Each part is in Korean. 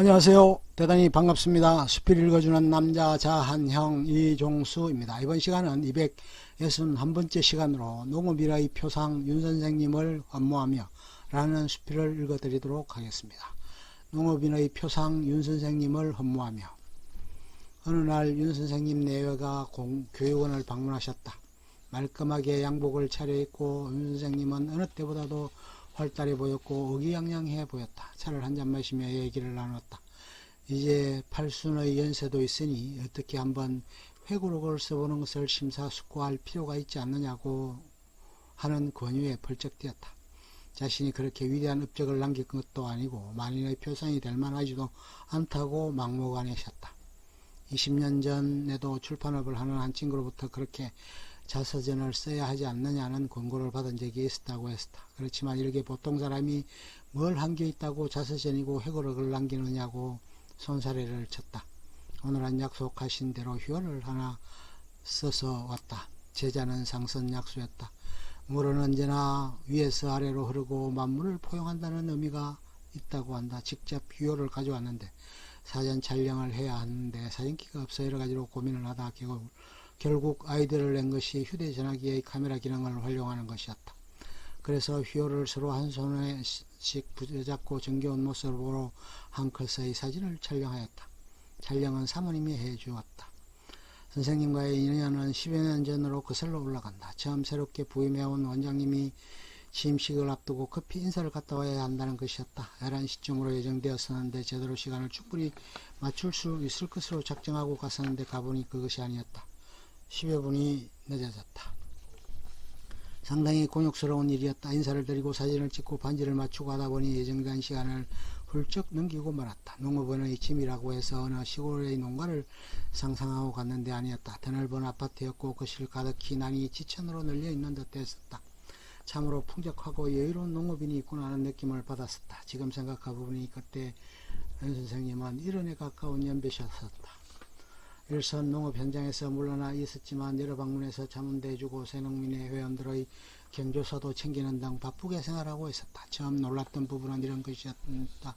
안녕하세요. 대단히 반갑습니다. 수필 읽어주는 남자 자한형 이종수입니다. 이번 시간은 261번째 시간으로 농업일의 표상 윤선생님을 업무하며 라는 수필을 읽어드리도록 하겠습니다. 농업인의 표상 윤선생님을 업무하며. 어느 날 윤선생님 내외가 교육원을 방문하셨다. 말끔하게 양복을 차려입고 윤선생님은 어느 때보다도 활달해 보였고 의기양양해 보였다. 차를 한잔 마시며 얘기를 나눴다. 이제 팔순의 연세도 있으니 어떻게 한번 회고록을 써보는 것을 심사숙고할 필요가 있지 않느냐고 하는 권유에 벌쩍 뛰었다. 자신이 그렇게 위대한 업적을 남길 것도 아니고 만인의 표상이 될 만하지도 않다고 막무가내셨다. 20년 전에도 출판업을 하는 한 친구로부터 그렇게 자서전을 써야 하지 않느냐는 권고를 받은 적이 있었다고 했었다. 그렇지만 이렇게 보통 사람이 뭘 한 게 있다고 자서전이고 회고록을 남기느냐고 손사래를 쳤다. 오늘은 약속하신 대로 휴언을 하나 써서 왔다. 제자는 상선약수였다. 물은 언제나 위에서 아래로 흐르고 만물을 포용한다는 의미가 있다고 한다. 직접 휴언을 가져왔는데 사전 촬영을 해야 하는데 사진기가 없어 여러 가지로 고민을 하다 결국 아이디어를 낸 것이 휴대전화기의 카메라 기능을 활용하는 것이었다. 그래서 휘호를 서로 한 손에씩 붙잡고 정겨운 모습으로 한 컷의 사진을 촬영하였다. 촬영은 사모님이 해주었다. 선생님과의 인연은 10여 년 전으로 거슬러 올라간다. 처음 새롭게 부임해온 원장님이 취임식을 앞두고 커피 인사를 갔다 와야 한다는 것이었다. 11시쯤으로 예정되었었는데 제대로 시간을 충분히 맞출 수 있을 것으로 작정하고 갔었는데 가보니 그것이 아니었다. 10여 분이 늦어졌다. 상당히 곤욕스러운 일이었다. 인사를 드리고 사진을 찍고 반지를 맞추고 하다 보니 예정된 시간을 훌쩍 넘기고 말았다. 농업원의 짐이라고 해서 어느 시골의 농가를 상상하고 갔는데 아니었다. 드넓은 아파트였고 거실 가득히 난이 지천으로 널려있는 듯 했었다. 참으로 풍족하고 여유로운 농업인이 있구나 하는 느낌을 받았었다. 지금 생각해보니 그때 윤 선생님은 1원에 가까운 연배셨었다. 일선 농업 현장에서 물러나 있었지만 여러 방문에서 자문대해주고 새농민회 회원들의 경조사도 챙기는 등 바쁘게 생활하고 있었다. 처음 놀랐던 부분은 이런 것이었다.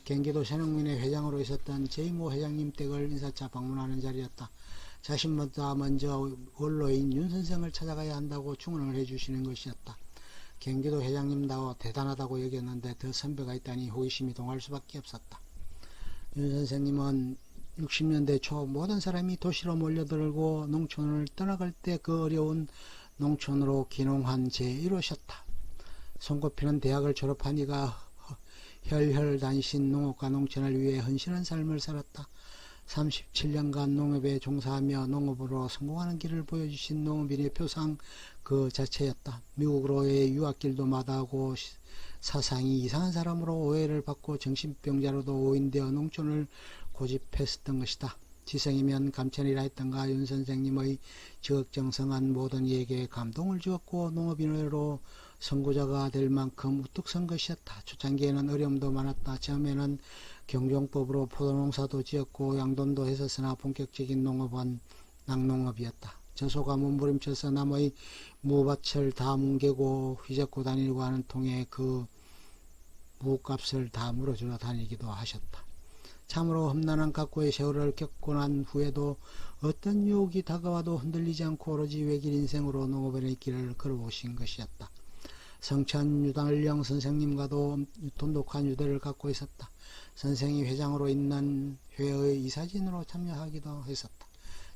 경기도 새농민회 회장으로 있었던 제이모 회장님 댁을 인사차 방문하는 자리였다. 자신보다 먼저 원로인 윤 선생을 찾아가야 한다고 충원을 해주시는 것이었다. 경기도 회장님다워 대단하다고 여겼는데 더 선배가 있다니 호기심이 동할 수밖에 없었다. 윤 선생님은 60년대 초 모든 사람이 도시로 몰려들고 농촌을 떠나갈 때 그 어려운 농촌으로 귀농한 제1호셨다. 손꼽히는 대학을 졸업한 이가 혈혈단신 농업과 농촌을 위해 헌신한 삶을 살았다. 37년간 농업에 종사하며 농업으로 성공하는 길을 보여주신 농업인의 표상 그 자체였다. 미국으로의 유학길도 마다하고 사상이 이상한 사람으로 오해를 받고 정신병자로도 오인되어 농촌을 고집했었던 것이다. 지성이면 감천이라 했던가 윤 선생님의 지극정성한 모든 이에게 감동을 주었고 농업인으로 선구자가 될 만큼 우뚝 선 것이었다. 초창기에는 어려움도 많았다. 처음에는 경종법으로 포도농사도 지었고 양돈도 했었으나 본격적인 농업은 낙농업이었다. 저소가 몸부림쳐서 남의 무밭을 다 뭉개고 휘젓고 다니려고 하는 통에 그 무값을 다 물어주러 다니기도 하셨다. 참으로 험난한 각고의 세월을 겪고 난 후에도 어떤 유혹이 다가와도 흔들리지 않고 오로지 외길 인생으로 농업인의 길을 걸어오신 것이었다. 성천 유달령 선생님과도 돈독한 유대를 갖고 있었다. 선생이 회장으로 있는 회의 이사진으로 참여하기도 했었다.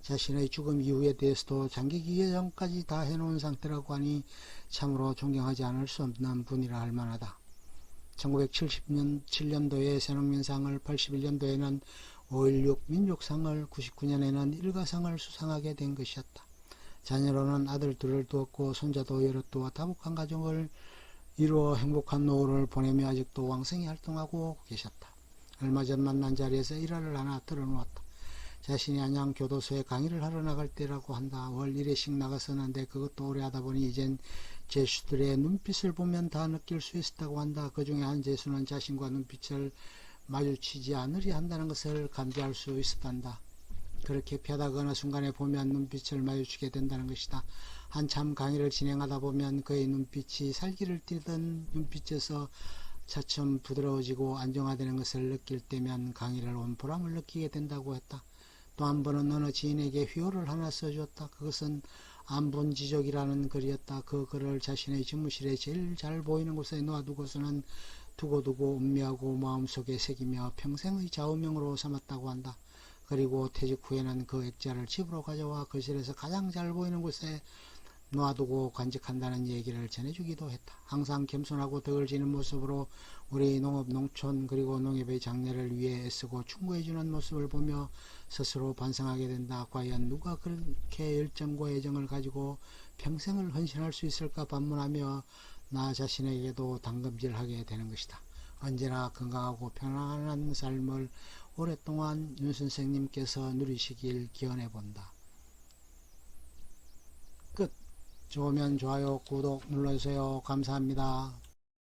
자신의 죽음 이후에 대해서도 장기 예정까지 다 해놓은 상태라고 하니 참으로 존경하지 않을 수 없는 분이라 할 만하다. 1977년도에 새농민상을, 81년도에는 5.16 민족상을, 99년에는 일가상을 수상하게 된 것이었다. 자녀로는 아들 둘을 두었고 손자도 여럿 두어 다복한 가정을 이루어 행복한 노후를 보내며 아직도 왕성히 활동하고 계셨다. 얼마 전 만난 자리에서 일화를 하나 들어놓았다. 자신이 안양 교도소에 강의를 하러 나갈 때라고 한다. 월 1회씩 나갔었는데 그것도 오래 하다 보니 이젠 죄수들의 눈빛을 보면 다 느낄 수 있었다고 한다. 그 중에 한 죄수는 자신과 눈빛을 마주치지 않으려 한다는 것을 감지할 수 있었단다. 그렇게 펴다가 어느 순간에 보면 눈빛을 마주치게 된다는 것이다. 한참 강의를 진행하다 보면 그의 눈빛이 살기를 띠던 눈빛에서 차츰 부드러워지고 안정화되는 것을 느낄 때면 강의를 온 보람을 느끼게 된다고 했다. 또 한 번은 어느 지인에게 휘호를 하나 써주었다. 그것은 안분지족이라는 글이었다. 그 글을 자신의 집무실에 제일 잘 보이는 곳에 놔두고서는 두고두고 음미하고 마음속에 새기며 평생의 좌우명으로 삼았다고 한다. 그리고 퇴직 후에는 그 액자를 집으로 가져와 거실에서 가장 잘 보이는 곳에 놔두고 간직한다는 얘기를 전해주기도 했다. 항상 겸손하고 덕을 지는 모습으로 우리 농업, 농촌 그리고 농협의 장래를 위해 애쓰고 충고해주는 모습을 보며 스스로 반성하게 된다. 과연 누가 그렇게 열정과 애정을 가지고 평생을 헌신할 수 있을까 반문하며 나 자신에게도 당금질하게 되는 것이다. 언제나 건강하고 편안한 삶을 오랫동안 윤 선생님께서 누리시길 기원해 본다. 끝. 좋으면 좋아요, 구독 눌러주세요. 감사합니다.